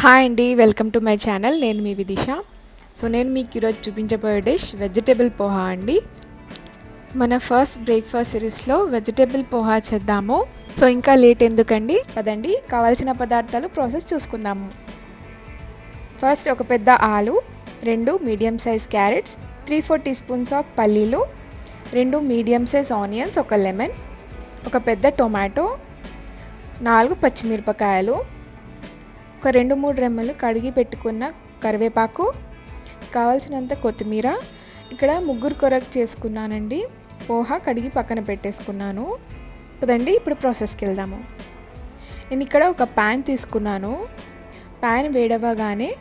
Hi అండి, welcome to my channel. నేను మీ Vidisha. So నేను మీకు ఈరోజు చూపించబోయే డిష్ వెజిటేబుల్ పోహా అండి. మన ఫస్ట్ బ్రేక్ఫాస్ట్ సిరీస్లో వెజిటేబుల్ పోహా చేద్దాము. సో ఇంకా లేట్ ఎందుకండి, పదండి కావాల్సిన పదార్థాలు ప్రాసెస్ చూసుకుందాము. ఫస్ట్ ఒక పెద్ద ఆలు, 2 medium size carrots, 3-4 teaspoons of పల్లీలు, 2 మీడియం సైజ్ ఆనియన్స్, ఒక లెమన్, ఒక పెద్ద టొమాటో, 4 పచ్చిమిరపకాయలు, ఒక 2-3 రెమ్మలు కడిగి పెట్టుకున్న కరివేపాకు, కావాల్సినంత కొత్తిమీర. ఇక్కడ 3 కొరకు చేసుకున్నానండి. పోహా కడిగి పక్కన పెట్టేసుకున్నాను కదండి. ఇప్పుడు ప్రాసెస్కి వెళ్దాము. నేను ఇక్కడ ఒక ప్యాన్ తీసుకున్నాను. ప్యాన్ వేడవగానే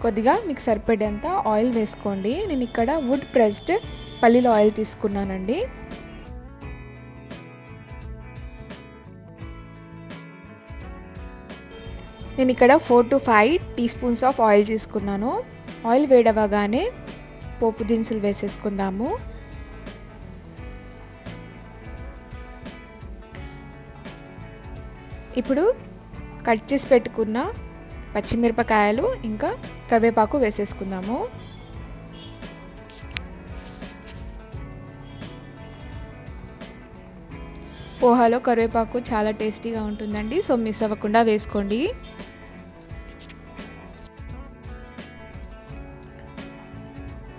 కొద్దిగా మీకు సరిపడేంత ఆయిల్ వేసుకోండి. నేను ఇక్కడ వుడ్ ప్రెస్డ్ పల్లీల ఆయిల్ తీసుకున్నానండి. నేను ఇక్కడ 4 to 5 teaspoons of oil తీసుకున్నాను. ఆయిల్ వేడవగానే పోపు దినుసులు వేసేసుకుందాము. ఇప్పుడు కట్ చేసి పెట్టుకున్న పచ్చిమిరపకాయలు ఇంకా కరివేపాకు వేసేసుకుందాము. పోహాలో కరివేపాకు చాలా టేస్టీగా ఉంటుందండి, సో మిస్ అవ్వకుండా వేసుకోండి.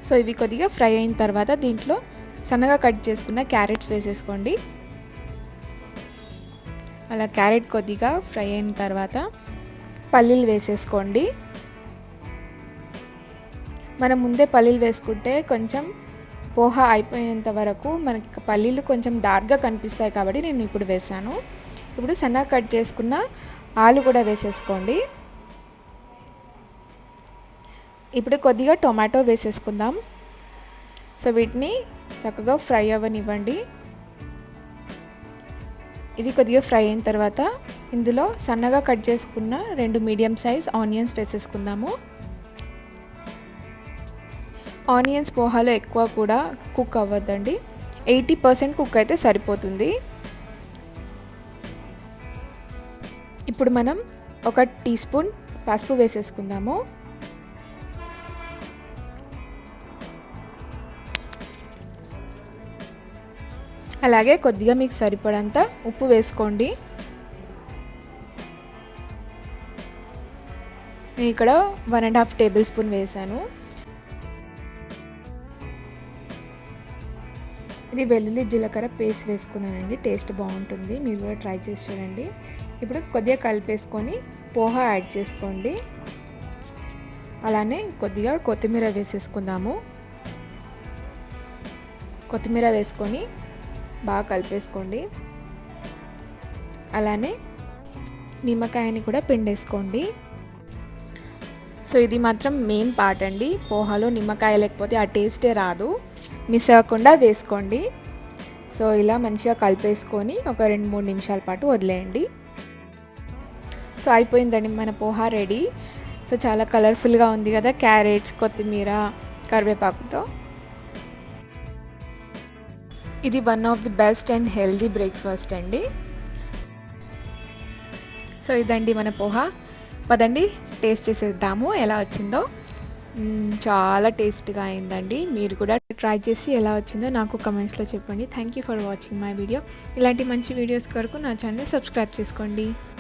సో ఇవి కొద్దిగా ఫ్రై అయిన తర్వాత దీంట్లో సన్నగా కట్ చేసుకున్న క్యారెట్స్ వేసేసుకోండి. అలా క్యారెట్ కొద్దిగా ఫ్రై అయిన తర్వాత పల్లీలు వేసేసుకోండి. మనం ముందే పల్లీలు వేసుకుంటే కొంచెం పోహా అయిపోయేంత వరకు మనకి పల్లీలు కొంచెం డార్క్గా కనిపిస్తాయి కాబట్టి నేను ఇప్పుడు వేసాను. ఇప్పుడు సన్నగా కట్ చేసుకున్న ఆలు కూడా వేసేసుకోండి. ఇప్పుడు కొద్దిగా టొమాటో వేసేసుకుందాం. సో వీటిని చక్కగా ఫ్రై అవ్వనివ్వండి. ఇవి కొద్దిగా ఫ్రై అయిన తర్వాత ఇందులో సన్నగా కట్ చేసుకున్న 2 మీడియం సైజ్ ఆనియన్స్ వేసేసుకుందాము. ఆనియన్స్ పోహాలో ఎక్కువ కూడా కుక్ అవ్వద్దండి, 80% కుక్ అయితే సరిపోతుంది. ఇప్పుడు మనం 1 టీ స్పూన్ పసుపు వేసేసుకుందాము. అలాగే కొద్దిగా మీకు సరిపడంత ఉప్పు వేసుకోండి. నేను ఇక్కడ 1.5 టేబుల్ స్పూన్ వేసాను. ఇది వెల్లుల్లి జీలకర్ర పేస్ట్ వేసుకున్నానండి, టేస్ట్ బాగుంటుంది, మీరు కూడా ట్రై చేసి చూడండి. ఇప్పుడు కొద్దిగా కలిపేసుకొని పోహా యాడ్ చేసుకోండి. అలానే కొద్దిగా కొత్తిమీర వేసేసుకుందాము. కొత్తిమీర వేసుకొని బాగా కలిపేసుకోండి. అలానే నిమ్మకాయని కూడా పిండేసుకోండి. సో ఇది మాత్రం మెయిన్ పార్ట్ అండి, పోహాలో నిమ్మకాయ లేకపోతే ఆ టేస్టే రాదు, మిస్ అవ్వకుండా వేసుకోండి. సో ఇలా మంచిగా కలిపేసుకొని ఒక 2-3 నిమిషాల పాటు వదిలేయండి. సో అయిపోయిందండి మన పోహా రెడీ. సో చాలా కలర్ఫుల్గా ఉంది కదా, క్యారెట్స్, కొత్తిమీర, కరివేపాకుతో. ఇది one of the best and healthy breakfast అండి. సో ఇదండి మన పోహా. పదండి టేస్ట్ చేసేద్దాము ఎలా వచ్చిందో. చాలా టేస్ట్గా అయిందండి. మీరు కూడా ట్రై చేసి ఎలా వచ్చిందో నాకు కమెంట్స్లో చెప్పండి. Thank you for watching my video. ఇలాంటి మంచి వీడియోస్ కొరకు నా ఛానల్ సబ్స్క్రైబ్ చేసుకోండి.